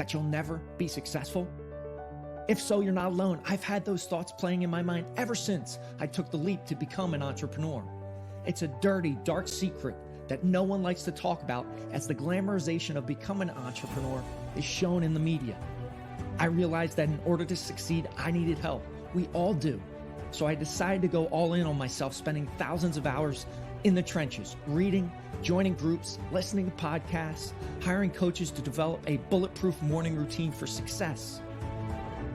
that you'll never be successful? If so, you're not alone. I've had those thoughts playing in my mind ever since I took the leap to become an entrepreneur. It's a dirty, dark secret that no one likes to talk about, as the glamorization of becoming an entrepreneur is shown in the media. I realized that in order to succeed, I needed help. We all do. So I decided to go all in on myself, spending thousands of hours in the trenches, reading, joining groups, listening to podcasts, hiring coaches to develop a bulletproof morning routine for success.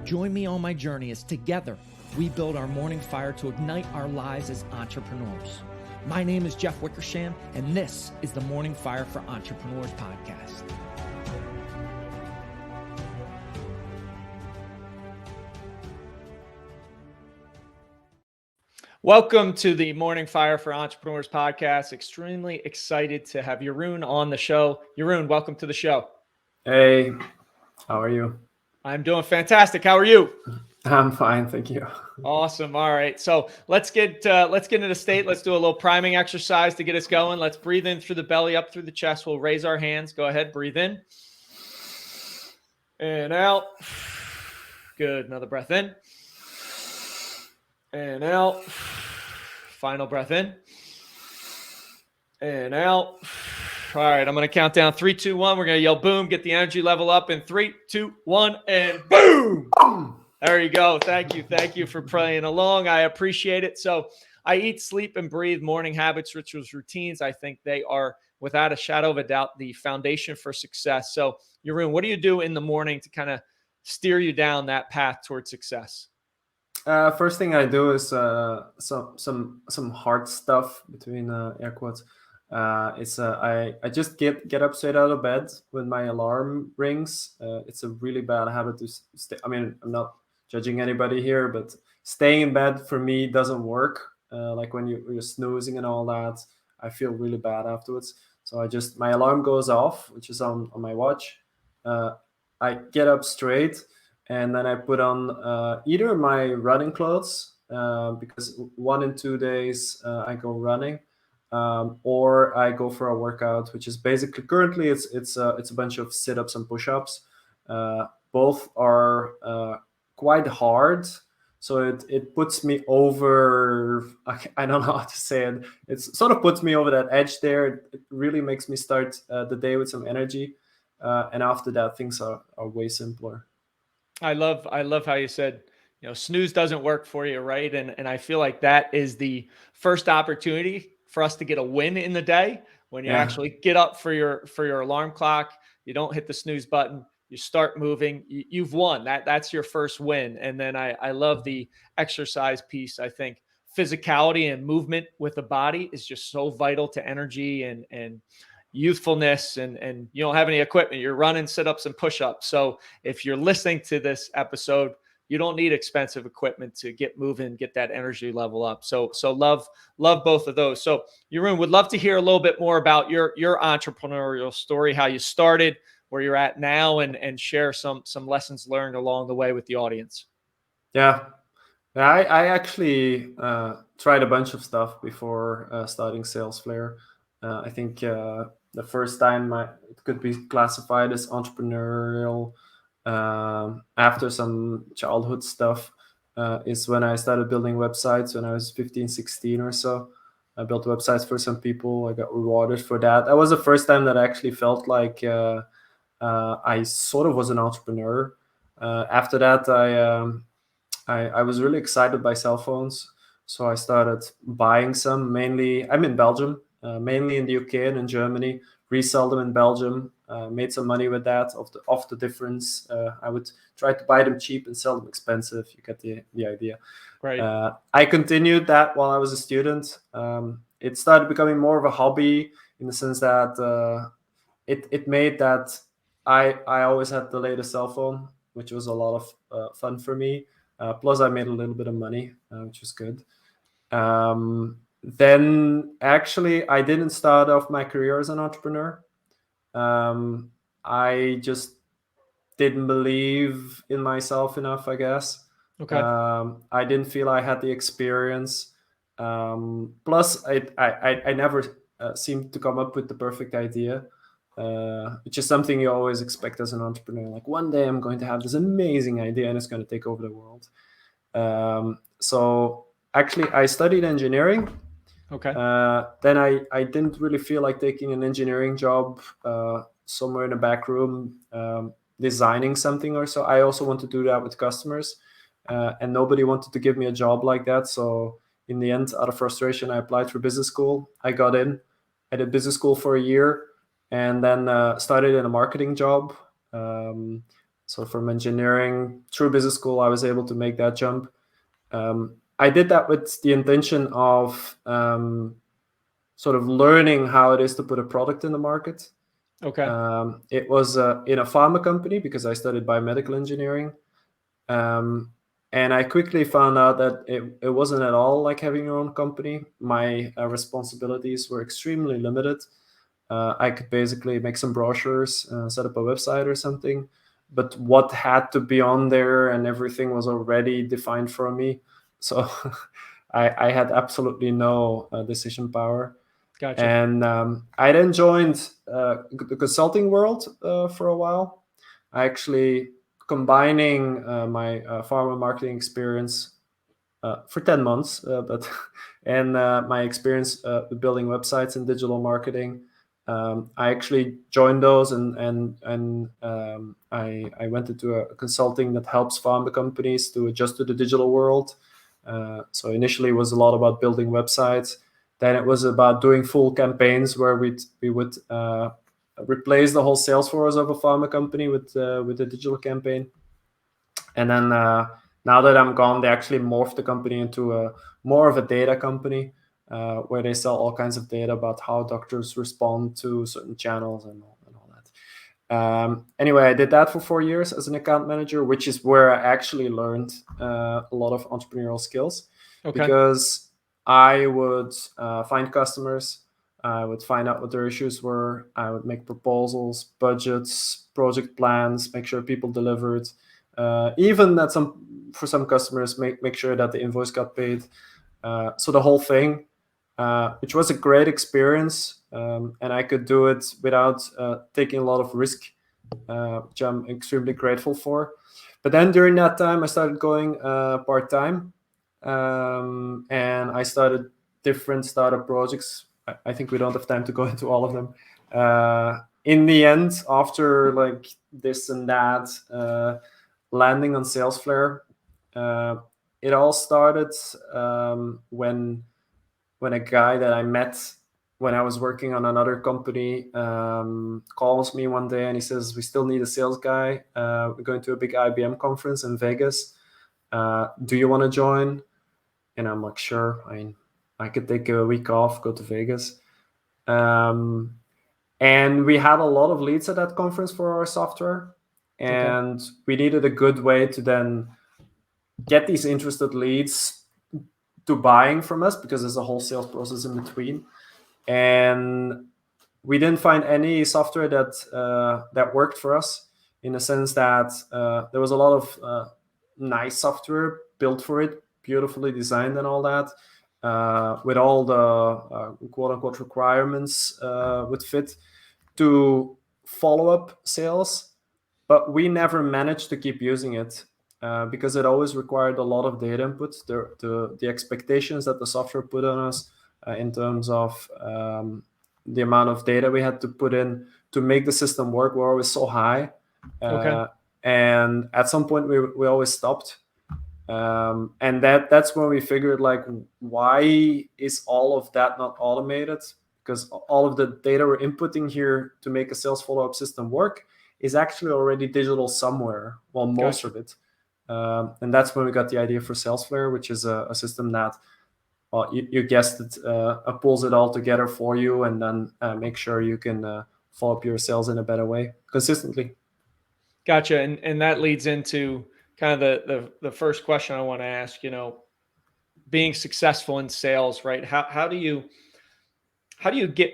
Join me on my journey as together we build our morning fire to ignite our lives as entrepreneurs. My name is Jeff Wickersham, and this is the Morning Fire for Entrepreneurs podcast. Welcome to the Morning Fire for Entrepreneurs podcast. Extremely excited to have Jeroen on the show. Jeroen, welcome to the show. Hey, how are you? I'm doing fantastic. How are you? I'm fine, thank you. Awesome. All right. So let's get into the state. Let's do a little priming exercise to get us going. Let's breathe in through the belly, up through the chest. We'll raise our hands. Go ahead. Breathe in and out. Good. Another breath in and out. Final breath in and out. All right. I'm going to count down 3, 2, 1. We're going to yell boom, get the energy level up in 3, 2, 1, and boom. There you go. Thank you. Thank you for playing along. I appreciate it. So I eat, sleep, and breathe morning habits, rituals, routines. I think they are, without a shadow of a doubt, the foundation for success. So, Jeroen, what do you do in the morning to kind of steer you down that path towards success? First thing I do is some hard stuff between air quotes. I just get up straight out of bed when my alarm rings. It's a really bad habit to stay. I mean, I'm not judging anybody here, but staying in bed for me doesn't work. Like when you're snoozing and all that, I feel really bad afterwards. So my alarm goes off, which is on my watch. I get up straight, and then I put on either my running clothes, because 1 and 2 days I go running, or I go for a workout, which is basically currently it's a bunch of sit-ups and push-ups. Both are quite hard, so it puts me over. I don't know how to say it. It sort of puts me over that edge there. It really makes me start the day with some energy, and after that things are way simpler. I love how you said, snooze doesn't work for you, right? And I feel like that is the first opportunity for us to get a win in the day, when you actually get up for your alarm clock. You don't hit the snooze button. You start moving. You've won. That's your first win. And then I love the exercise piece. I think physicality and movement with the body is just so vital to energy and youthfulness, and you don't have any equipment. You're running sit-ups and push-ups. So if you're listening to this episode, you don't need expensive equipment to get moving, get that energy level up. So love both of those. So Jeroen, would love to hear a little bit more about your entrepreneurial story, how you started, where you're at now, and share some lessons learned along the way with the audience. Yeah. I actually tried a bunch of stuff before starting Salesflare. I think the first time it could be classified as entrepreneurial, after some childhood stuff, is when I started building websites when I was 15, 16 or so. I built websites for some people. I got rewarded for that. That was the first time that I actually felt like I sort of was an entrepreneur. After that, I was really excited by cell phones, so I started buying some. Mainly, I'm in Belgium, mainly in the UK and in Germany. Resell them in Belgium. Made some money with that. Of the difference, I would try to buy them cheap and sell them expensive. You get the idea. Right. I continued that while I was a student. It started becoming more of a hobby, in the sense that it made that I always had the latest cell phone, which was a lot of fun for me. Plus, I made a little bit of money, which was good. Then, actually, I didn't start off my career as an entrepreneur. I just didn't believe in myself enough, I guess. Okay. I didn't feel I had the experience. Plus, I never seemed to come up with the perfect idea. which is something you always expect as an entrepreneur. Like one day I'm going to have this amazing idea and it's going to take over the world. So actually, I studied engineering. Okay. Then I didn't really feel like taking an engineering job somewhere in a back room designing something or so. I also want to do that with customers, and nobody wanted to give me a job like that. So in the end, out of frustration, I applied for business school. I got in. I did business school for a year, and then started in a marketing job. So from engineering through business school, I was able to make that jump. I did that with the intention of sort of learning how it is to put a product in the market. Okay. It was in a pharma company because I studied biomedical engineering. And I quickly found out that it wasn't at all like having your own company. My responsibilities were extremely limited. I could basically make some brochures, set up a website or something, but what had to be on there and everything was already defined for me. So I had absolutely no decision power. Gotcha. And I then joined the consulting world for a while. I actually combining my pharma marketing experience for 10 months, but and my experience with building websites and digital marketing. I actually joined those and I went into a consulting that helps pharma companies to adjust to the digital world. So initially it was a lot about building websites. Then it was about doing full campaigns where we would replace the whole sales force of a pharma company with a digital campaign. And then now that I'm gone, they actually morphed the company into more of a data company where they sell all kinds of data about how doctors respond to certain channels and all that. Anyway, I did that for 4 years as an account manager, which is where I actually learned a lot of entrepreneurial skills. Okay. Because I would find customers, I would find out what their issues were, I would make proposals, budgets, project plans, make sure people delivered. Even that for some customers, make sure that the invoice got paid. So the whole thing, which was a great experience, and I could do it without taking a lot of risk, which I'm extremely grateful for. But then during that time, I started going part-time, and I started different startup projects. I think we don't have time to go into all of them. In the end, after like this and that, landing on Salesflare, it all started when a guy that I met when I was working on another company calls me one day and he says, "We still need a sales guy. We're going to a big IBM conference in Vegas. Do you want to join?" And I'm like, "Sure. I mean, I could take a week off, go to Vegas." And we had a lot of leads at that conference for our software. And we needed a good way to then get these interested leads to buying from us, because there's a whole sales process in between. And we didn't find any software that worked for us, in the sense that there was a lot of nice software built for it, beautifully designed and all that, with all the quote-unquote requirements would fit to follow-up sales. But we never managed to keep using it because it always required a lot of data input. The expectations that the software put on us in terms of the amount of data we had to put in to make the system work were always so high. And at some point we always stopped. And that's when we figured, like, why is all of that not automated? Because all of the data we're inputting here to make a sales follow-up system work is actually already digital somewhere. Well, most of it. And that's when we got the idea for Salesflare, which is a system that, well, you guessed it, pulls it all together for you and then make sure you can follow up your sales in a better way consistently. Gotcha. And that leads into kind of the first question I want to ask, being successful in sales, right? How do you get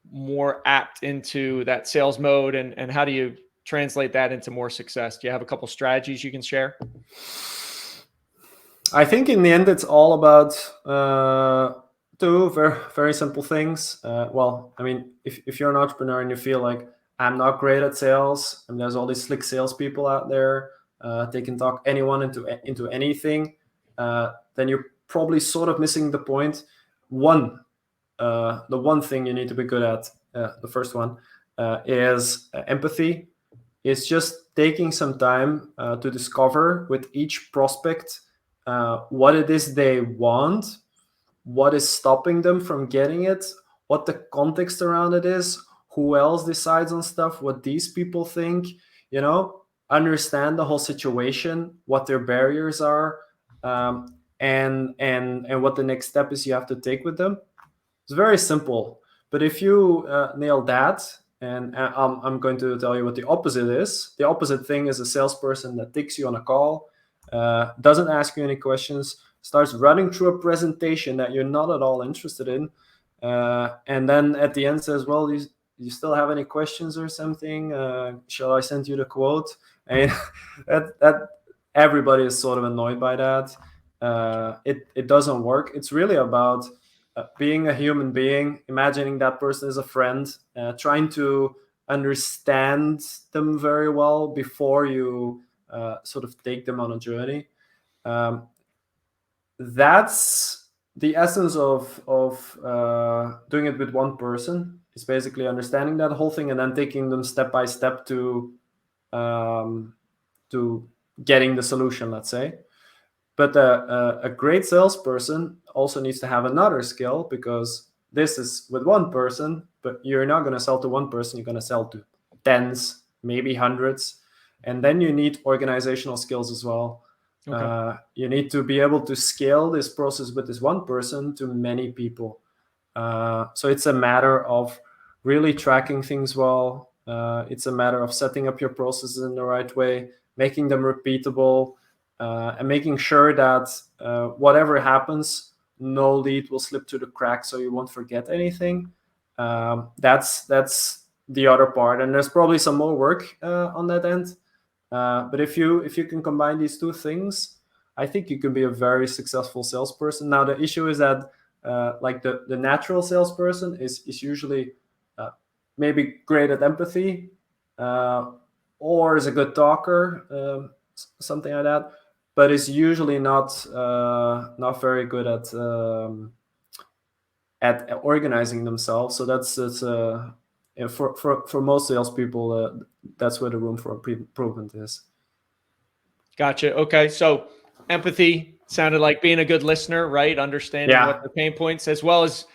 more apt into that sales mode, and how do you translate that into more success? Do you have a couple strategies you can share? I think in the end, it's all about Two very, very simple things. Well, I mean, if you're an entrepreneur and you feel like I'm not great at sales, and there's all these slick salespeople out there, they can talk anyone into anything, then you're probably sort of missing the point. The one thing you need to be good at, the first one, is empathy. It's just taking some time to discover with each prospect what it is they want, what is stopping them from getting it, what the context around it is, who else decides on stuff, what these people think, understand the whole situation, what their barriers are, and what the next step is you have to take with them. It's very simple. But if you nail that, and I'm going to tell you what the opposite is. The opposite thing is a salesperson that takes you on a call, doesn't ask you any questions, starts running through a presentation that you're not at all interested in, and then at the end says, well, you still have any questions or something? Shall I send you the quote? And that everybody is sort of annoyed by that. It doesn't work. It's really about being a human being, imagining that person as a friend, trying to understand them very well before you sort of take them on a journey. That's the essence of doing it with one person. It's basically understanding that whole thing and then taking them step by step to getting the solution, let's say. But a great salesperson also needs to have another skill, because this is with one person, but you're not going to sell to one person. You're going to sell to tens, maybe hundreds. And then you need organizational skills as well. Okay. You need to be able to scale this process with this one person to many people. So it's a matter of really tracking things well. It's a matter of setting up your processes in the right way, making them repeatable, and making sure that whatever happens, no lead will slip through the cracks, so you won't forget anything. That's the other part, and there's probably some more work on that end. But if you can combine these two things, I think you can be a very successful salesperson. Now the issue is that like the natural salesperson is usually maybe great at empathy, or is a good talker, something like that, but is usually not very good at organizing themselves. So that's for most salespeople, that's where the room for improvement is. Gotcha. Okay, so empathy sounded like being a good listener, right? Understanding what the pain points, as well as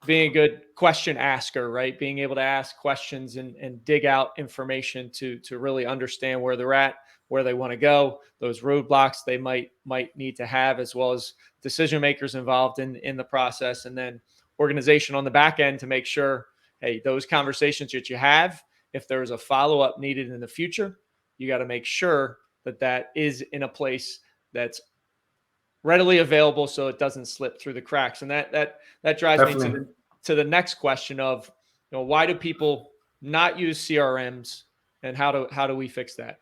being a good question asker, right? Being able to ask questions and dig out information to really understand where they're at, where they want to go, those roadblocks they might need to have, as well as decision makers involved in the process, and then organization on the back end to make sure, hey, those conversations that you have, if there's a follow-up needed in the future, you got to make sure that is in a place that's readily available so it doesn't slip through the cracks. And that drives Definitely. Me to the next question of, why do people not use CRMs, and how do we fix that?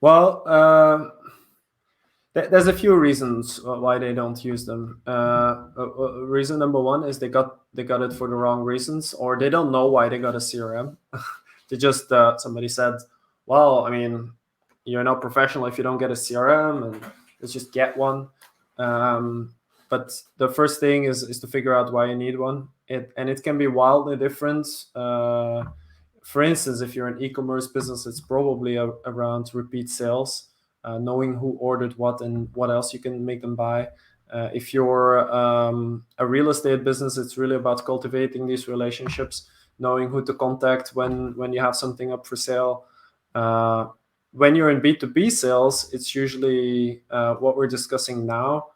Well, there's a few reasons why they don't use them. Reason number one is they got it for the wrong reasons, or they don't know why they got a CRM. They just somebody said, well, I mean, you're not professional if you don't get a CRM, and let's just get one. But the first thing is to figure out why you need one. It can be wildly different. For instance, if you're an e-commerce business, it's probably around repeat sales, knowing who ordered what and what else you can make them buy. If you're a real estate business, it's really about cultivating these relationships, knowing who to contact when you have something up for sale. When you're in B2B sales, it's usually what we're discussing now.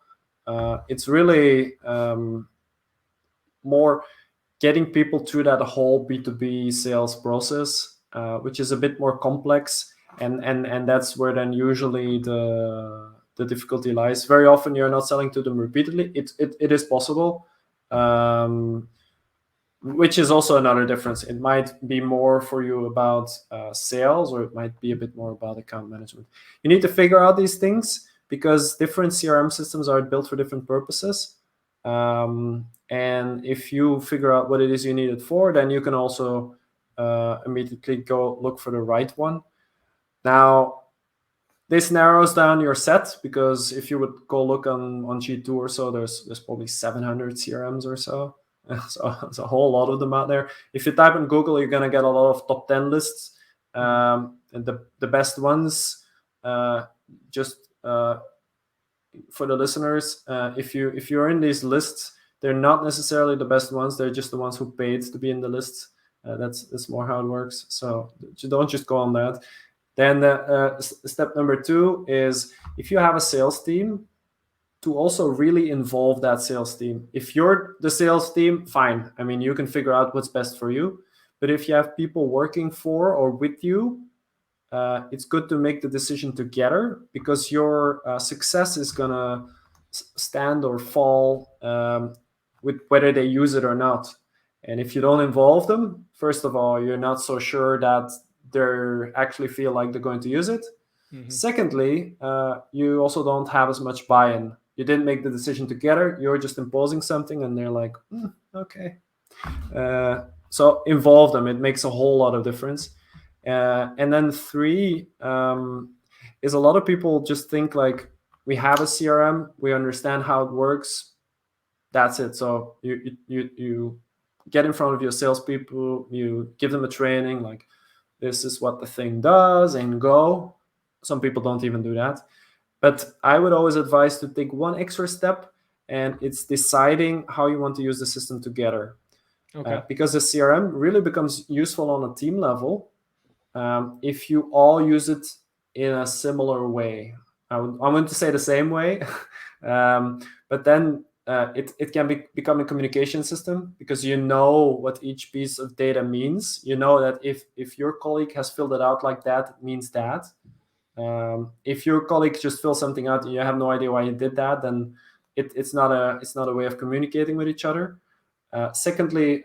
It's really more getting people through that whole B2B sales process, which is a bit more complex. And that's where then usually the difficulty lies. Very often you're not selling to them repeatedly. It is possible, which is also another difference. It might be more for you about sales, or it might be a bit more about account management. You need to figure out these things because different CRM systems are built for different purposes. And if you figure out what it is you need it for, then you can also immediately go look for the right one. Now, this narrows down your set, because if you would go look on G2 or so, there's probably 700 CRMs or so. So there's a whole lot of them out there. If you type in Google, you're gonna get a lot of top 10 lists, and the best ones. Just for the listeners, if you're in these lists, they're not necessarily the best ones. They're just the ones who paid to be in the lists. That's more how it works. So don't just go on that. Then step number 2 is, if you have a sales team, to also really involve that sales team. If you're the sales team, fine. I mean, you can figure out what's best for you. But if you have people working for or with you, it's good to make the decision together, because your success is going to stand or fall with whether they use it or not. And if you don't involve them, first of all, you're not so sure that they actually feel like they're going to use it. Secondly, you also don't have as much buy-in. You didn't make the decision together. You're just imposing something, and they're like, okay. So involve them. It makes a whole lot of difference. And then 3 is, a lot of people just think like, we have a CRM, we understand how it works, that's it. So you get in front of your salespeople, you give them a training, like, this is what the thing does, and go. Some people don't even do that. But I would always advise to take one extra step, and it's deciding how you want to use the system together. Okay. Because the CRM really becomes useful on a team level if you all use it in a similar way. I want to say the same way, but then it can become a communication system, because you know what each piece of data means. You know that if your colleague has filled it out like that, it means that. If your colleague just fills something out and you have no idea why he did that, then it's not a way of communicating with each other. Secondly,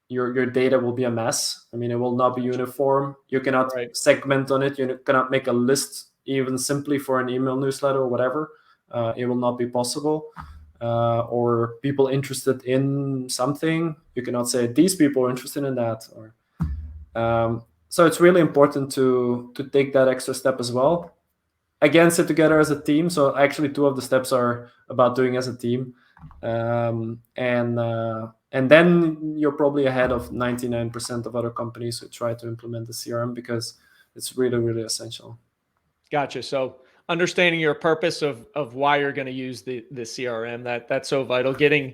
your data will be a mess. I mean, it will not be uniform. You cannot segment on it. You cannot make a list even simply for an email newsletter or whatever. It will not be possible. Or people interested in something, you cannot say these people are interested in that. Or so it's really important to take that extra step as well. Again, sit together as a team. So actually 2 of the steps are about doing as a team. And then you're probably ahead of 99% of other companies who try to implement the CRM, because it's really, really essential. Gotcha. So understanding your purpose of why you're going to use the CRM, that's so vital. Getting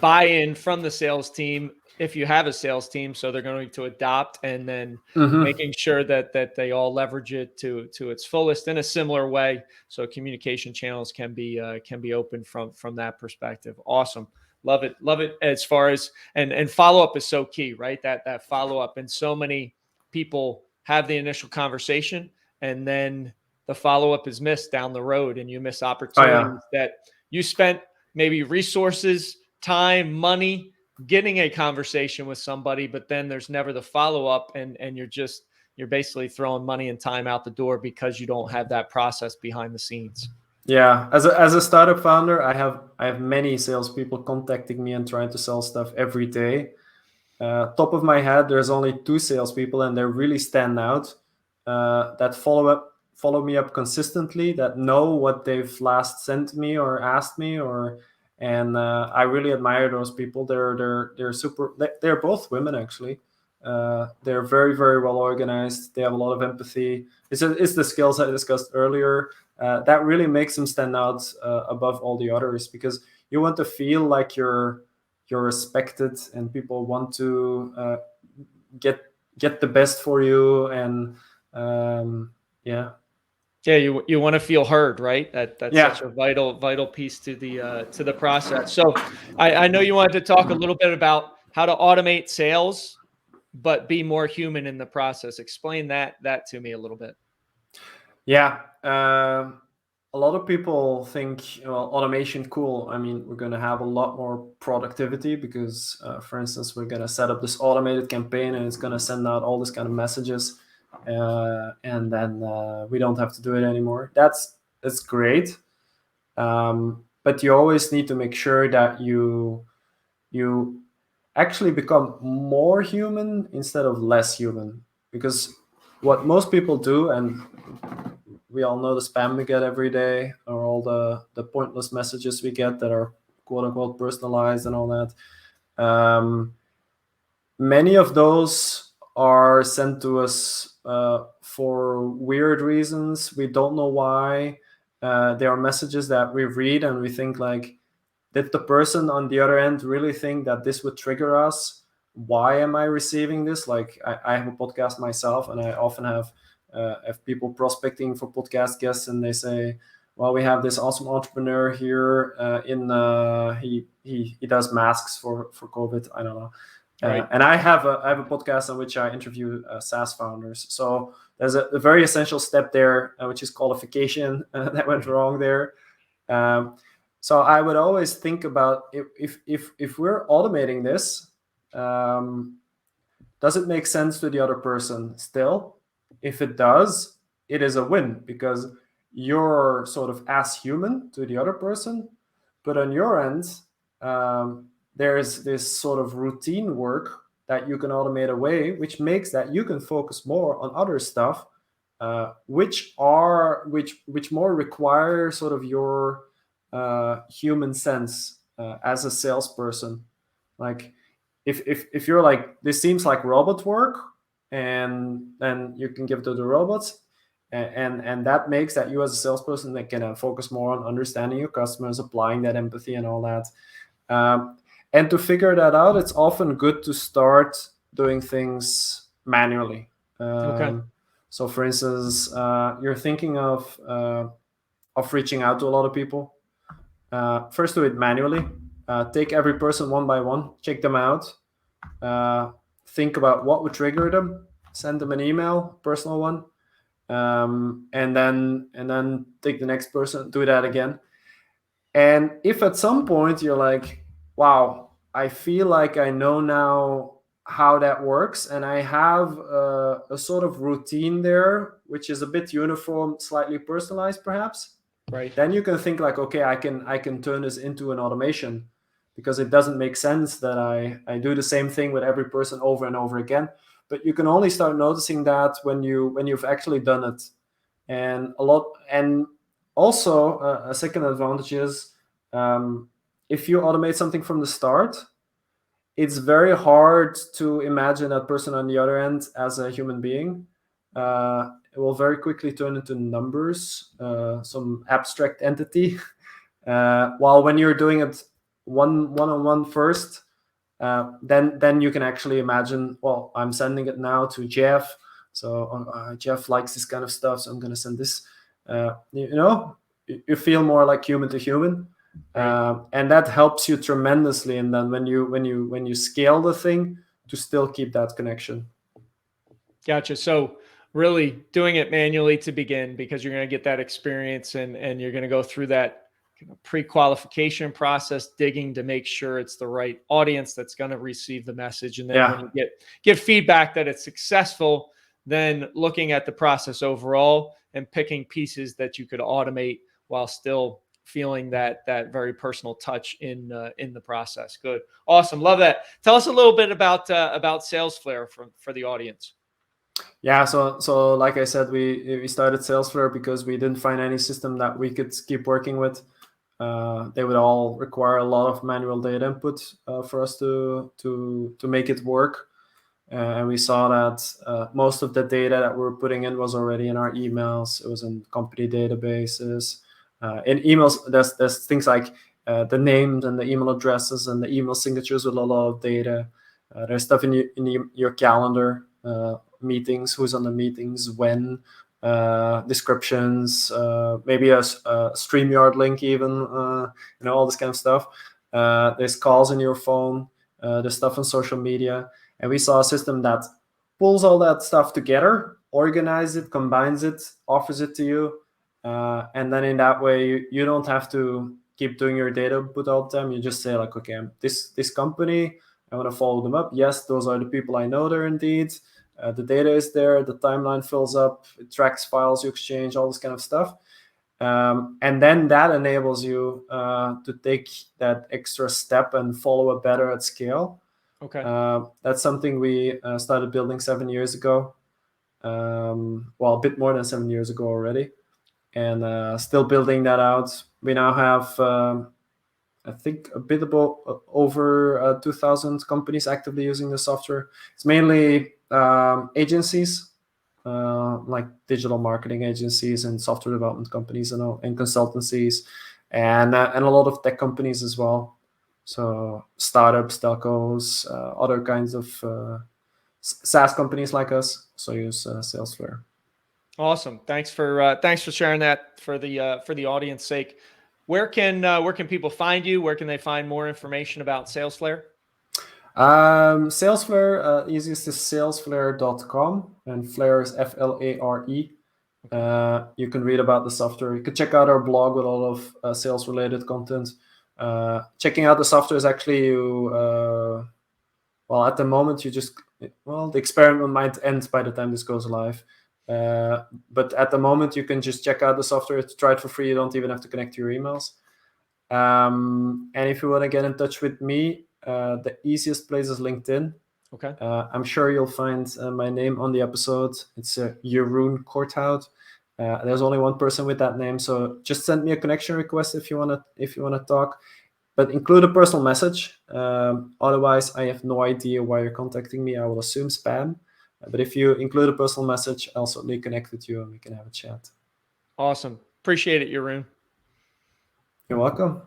buy-in from the sales team, if you have a sales team, so they're going to adopt, and then making sure that they all leverage it to its fullest in a similar way, so communication channels can be open from that perspective. Awesome. Love it. As far as and follow-up is so key, right? That follow-up, and so many people have the initial conversation, and then the follow-up is missed down the road, and you miss opportunities that you spent maybe resources, time, money getting a conversation with somebody, but then there's never the follow-up, and you're basically throwing money and time out the door because you don't have that process behind the scenes. Yeah, as a startup founder, I have many salespeople contacting me and trying to sell stuff every day. Top of my head, there's only 2 salespeople, and they really stand out, that follow me up consistently, that know what they've last sent me or asked me, and I really admire those people. They're super. They're both women, actually. They're very, very well organized. They have a lot of empathy. It's the skills I discussed earlier that really makes them stand out above all the others, because you want to feel like you're respected, and people want to get the best for you, and you want to feel heard, right? That's such a vital piece to the process. So I know you wanted to talk a little bit about how to automate sales, but be more human in the process. Explain that to me a little bit. Yeah. A lot of people think, well, automation, cool. I mean, we're going to have a lot more productivity because, for instance, we're going to set up this automated campaign, and it's going to send out all this kind of messages, and then we don't have to do it anymore. That's great. but you always need to make sure that you actually become more human instead of less human. Because what most people do, and we all know the spam we get every day, or all the pointless messages we get that are quote unquote personalized and all that. Many of those are sent to us for weird reasons. We don't know why. There are messages that we read and we think like, did the person on the other end really think that this would trigger us? Why am I receiving this? Like I have a podcast myself, and I often have people prospecting for podcast guests, and they say, well, we have this awesome entrepreneur here he does masks for COVID. I don't know. Right. And I have a podcast on which I interview SaaS founders. So there's a very essential step there, which is qualification that went wrong there. So I would always think about if we're automating this, does it make sense to the other person still? If it does, it is a win because you're sort of as human to the other person, but on your end, there's this sort of routine work that you can automate away, which makes that you can focus more on other stuff, which more require sort of your human sense as a salesperson. Like if you're like, this seems like robot work, and then you can give it to the robots, and that makes that you as a salesperson that can focus more on understanding your customers, applying that empathy and all that. And to figure that out, it's often good to start doing things manually. Okay. So, for instance, you're thinking of reaching out to a lot of people. First, do it manually. Take every person one by one, check them out. Think about what would trigger them. Send them an email, personal one, and then take the next person, do that again. And if at some point you're like, wow, I feel like I know now how that works, and I have a sort of routine there, which is a bit uniform, slightly personalized, perhaps. Right. Then you can think like, okay, I can turn this into an automation, because it doesn't make sense that I do the same thing with every person over and over again. But you can only start noticing that when you've actually done it, and also a second advantage is, if you automate something from the start, it's very hard to imagine that person on the other end as a human being. It will very quickly turn into numbers, some abstract entity. While when you're doing it one-on-one first, then you can actually imagine, well, I'm sending it now to Jeff. So Jeff likes this kind of stuff, so I'm going to send this. You feel more like human to human. Right. And that helps you tremendously. And then when you scale the thing, to still keep that connection. Gotcha. So really doing it manually to begin, because you're going to get that experience, and you're going to go through that pre-qualification process, digging to make sure it's the right audience that's going to receive the message. And then when you get feedback that it's successful, then looking at the process overall and picking pieces that you could automate while still feeling that very personal touch in the process. Good. Awesome. Love that. Tell us a little bit about Salesflare for the audience. Yeah, so like I said, we started Salesflare because we didn't find any system that we could keep working with. They would all require a lot of manual data input for us to make it work. And we saw that most of the data that we were putting in was already in our emails. It was in company databases. In emails, there's things like the names and the email addresses and the email signatures with a lot of data. There's stuff in your calendar, meetings, who's on the meetings, when, descriptions, maybe a StreamYard link even, all this kind of stuff. There's calls in your phone, there's stuff on social media. And we saw a system that pulls all that stuff together, organizes it, combines it, offers it to you. And then in that way, you don't have to keep doing your data input all the time. You just say like, okay, this company, I want to follow them up. Yes, those are the people I know there indeed. The data is there. The timeline fills up. It tracks files you exchange, all this kind of stuff. And then that enables you to take that extra step and follow it better at scale. Okay. That's something we started building 7 years ago. Well, a bit more than 7 years ago already. And still building that out. We now have, I think, a bit about over 2,000 companies actively using the software. It's mainly agencies, like digital marketing agencies and software development companies and consultancies, and a lot of tech companies as well. So startups, telcos, other kinds of SaaS companies like us. So use Salesflare. Awesome. Thanks for sharing that for the audience sake. Where can people find you? Where can they find more information about Salesflare? Salesflare, easiest is salesflare.com, and Flare is Flare. You can read about the software. You can check out our blog with a lot of sales related content. Checking out the software is actually well, at the moment the experiment might end by the time this goes live. But at the moment you can just check out the software, try it for free. You don't even have to connect to your emails. And if you want to get in touch with me, the easiest place is LinkedIn. Okay. I'm sure you'll find my name on the episode. It's Jeroen Corthout. There's only one person with that name, so just send me a connection request if you wanna talk. But include a personal message. Otherwise, I have no idea why you're contacting me. I will assume spam. But if you include a personal message, I'll certainly connect with you and we can have a chat. Awesome. Appreciate it, Jeroen. You're welcome.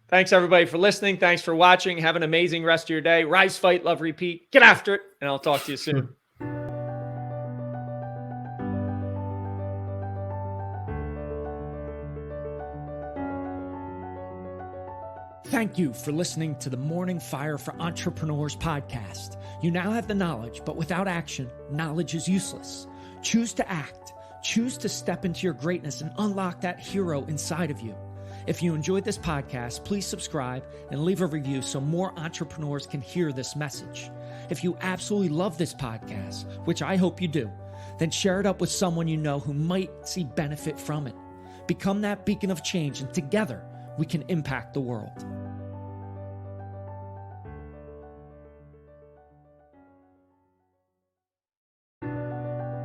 Thanks, everybody, for listening. Thanks for watching. Have an amazing rest of your day. Rise, fight, love, repeat. Get after it, and I'll talk to you soon. Thank you for listening to the Morning Fire for Entrepreneurs podcast. You now have the knowledge, but without action, knowledge is useless. Choose to act. Choose to step into your greatness and unlock that hero inside of you. If you enjoyed this podcast, please subscribe and leave a review so more entrepreneurs can hear this message. If you absolutely love this podcast, which I hope you do, then share it up with someone you know who might see benefit from it. Become that beacon of change, and together we can impact the world.